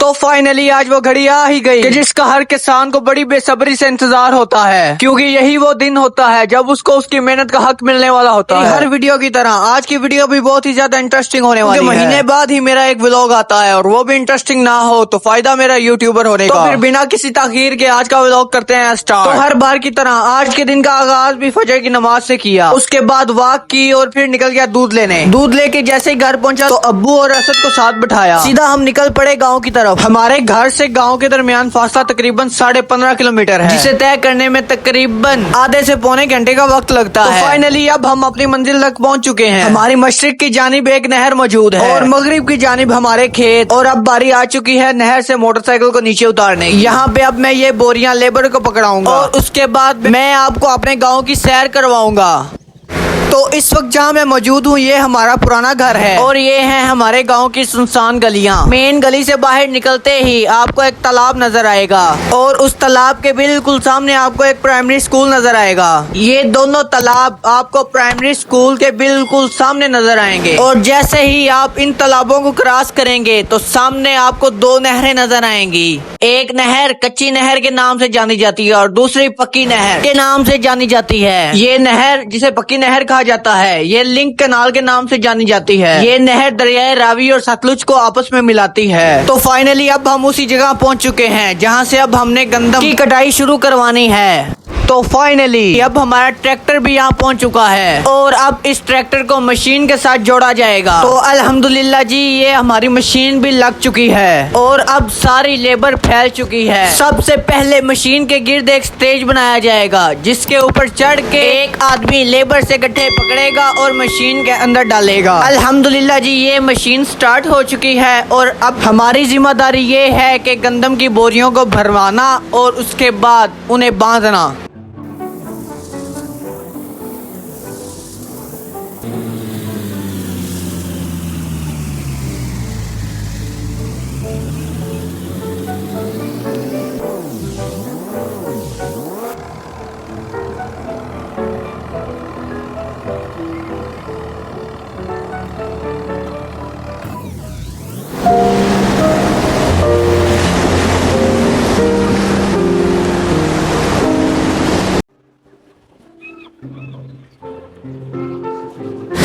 तो फाइनली आज वो घड़ी आ ही गई कि जिसका हर किसान को बड़ी बेसब्री से इंतजार होता है, क्योंकि यही वो दिन होता है जब उसको उसकी मेहनत का हक मिलने वाला होता है। हर वीडियो की तरह आज की वीडियो भी बहुत ही ज्यादा इंटरेस्टिंग होने वाली है। महीने बाद ही मेरा एक व्लॉग आता है और वो भी इंटरेस्टिंग ना हो तो फायदा मेरा यूट्यूबर होने का। तो फिर बिना किसी ताखीर के आज का व्लॉग करते हैं स्टार्ट। तो हर बार की तरह आज के दिन का आगाज भी फजर की नमाज से किया, उसके बाद वॉक की और फिर निकल गया दूध लेने। दूध लेके जैसे ही घर पहुंचा तो अब्बू और असद को साथ बिठाया, सीधा हम निकल पड़े गाँव की तरफ। हमारे घर से गांव के दरमियान फासला तकरीबन 15.5 किलोमीटर है, जिसे तय करने में तकरीबन आधे से पौने घंटे का वक्त लगता है। फाइनली अब हम अपनी मंजिल तक पहुंच चुके हैं। हमारी मशरिक की जानिब एक नहर मौजूद है और मगरिब की जानिब हमारे खेत, और अब बारी आ चुकी है नहर से मोटरसाइकिल को नीचे उतारने। यहाँ पे अब मैं ये बोरियां लेबर को पकड़ाऊंगा और उसके बाद मैं आपको अपने गाँव की सैर करवाऊंगा। तो इस वक्त जहाँ मैं मौजूद हूँ ये हमारा पुराना घर है और ये है हमारे गांव की सुनसान गलियाँ। मेन गली से बाहर निकलते ही आपको एक तालाब नजर आएगा और उस तालाब के बिल्कुल सामने आपको एक प्राइमरी स्कूल नजर आएगा। ये दोनों तालाब आपको प्राइमरी स्कूल के बिल्कुल सामने नजर आएंगे और जैसे ही आप इन तालाबों को क्रॉस करेंगे तो सामने आपको दो नहरें नजर आएंगी। एक नहर कच्ची नहर के नाम से जानी जाती है और दूसरी पक्की नहर के नाम से जानी जाती है। ये नहर जिसे पक्की नहर कहा जाता है ये लिंक कनाल के नाम से जानी जाती है। ये नहर दरियाए रावी और सतलुज को आपस में मिलाती है। तो फाइनली अब हम उसी जगह पहुंच चुके हैं जहां से अब हमने गंदम की कटाई शुरू करवानी है। तो फाइनली अब हमारा ट्रैक्टर भी यहाँ पहुँच चुका है और अब इस ट्रैक्टर को मशीन के साथ जोड़ा जाएगा। तो अल्हम्दुलिल्लाह जी ये हमारी मशीन भी लग चुकी है और अब सारी लेबर फैल चुकी है। सबसे पहले मशीन के गिर्द एक स्टेज बनाया जाएगा जिसके ऊपर चढ़ के एक आदमी लेबर से गट्ठे पकड़ेगा और मशीन के अंदर डालेगा। अल्हम्दुलिल्लाह जी ये मशीन स्टार्ट हो चुकी है और अब हमारी जिम्मेदारी ये है कि गंदम की बोरियों को भरवाना और उसके बाद उन्हें बांधना।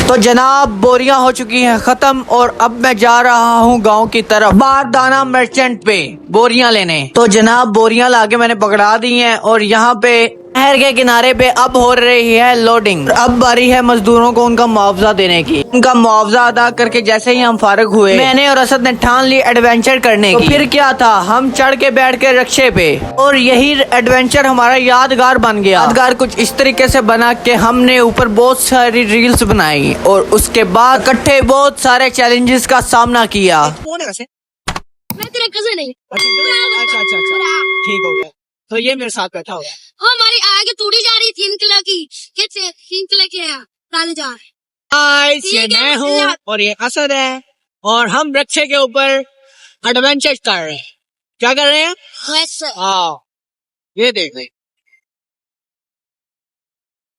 तो जनाब बोरियां हो चुकी हैं खत्म और अब मैं जा रहा हूं गांव की तरफ बारदाना मर्चेंट पे बोरियां लेने। तो जनाब बोरियां लाके मैंने पकड़ा दी हैं और यहाँ पे नहर के किनारे पे अब हो रही है लोडिंग। अब बारी है मजदूरों को उनका मुआवजा देने की। उनका मुआवजा अदा करके जैसे ही हम फारिग हुए मैंने और असद ने ठान ली एडवेंचर करने की। तो फिर क्या था, हम चढ़ के बैठ के रक्शे पे और यही एडवेंचर हमारा यादगार बन गया। यादगार कुछ इस तरीके से बना कि हमने ऊपर बहुत सारी रील्स बनाई और उसके बाद इकट्ठे बहुत सारे चैलेंजेस का सामना किया। मैं तेरे कज़न नहीं। अच्छा ठीक हो गया। तो ये मेरे साथ बैठा होगा। हमारी आगे तूड़ी जा रही 3 किलो की, कितने 3 किलो की है डाले जा ये मैं हूँ और ये असद है और हम रक्षे के ऊपर एडवेंचर कर रहे हैं। क्या कर रहे हैं? हाँ ये देख रहे।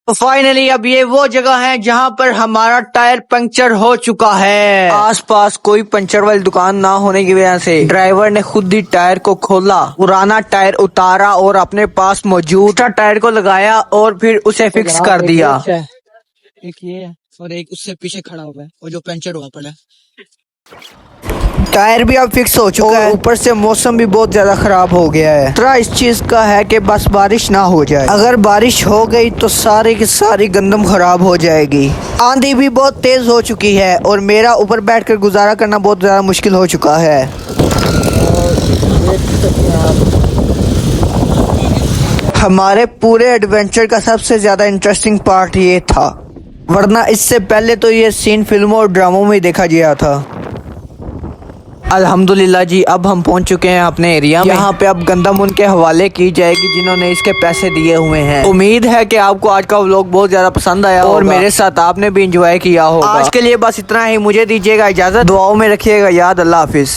तो फाइनली अब ये वो जगह है जहाँ पर हमारा टायर पंक्चर हो चुका है। आसपास कोई पंचर वाली दुकान ना होने की वजह से ड्राइवर ने खुद ही टायर को खोला, पुराना टायर उतारा और अपने पास मौजूद टायर को लगाया और फिर उसे फिक्स कर दिया। एक ये और एक उससे पीछे खड़ा हुआ है और जो पंचर हुआ पड़ा है। टायर भी अब फिक्स हो चुका है, ऊपर से मौसम भी बहुत ज्यादा खराब हो गया है। खतरा इस चीज का है कि बस बारिश ना हो जाए। अगर बारिश हो गई तो सारी की सारी गंदम खराब हो जाएगी। आंधी भी बहुत तेज हो चुकी है और मेरा ऊपर बैठकर गुजारा करना बहुत ज्यादा मुश्किल हो चुका है। हमारे पूरे एडवेंचर का सबसे ज्यादा इंटरेस्टिंग पार्ट ये था, वरना इससे पहले तो ये सीन फिल्मों और ड्रामों में देखा गया था। अल्हम्दुलिल्लाह जी अब हम पहुंच चुके हैं अपने एरिया में। यहाँ पे अब गंदम उनके हवाले की जाएगी जिन्होंने इसके पैसे दिए हुए हैं। उम्मीद है कि आपको आज का व्लॉग बहुत ज्यादा पसंद आया और मेरे साथ आपने भी एंजॉय किया होगा। आज के लिए बस इतना ही, मुझे दीजिएगा इजाजत, दुआओं में रखिएगा याद। अल्लाह हाफिज।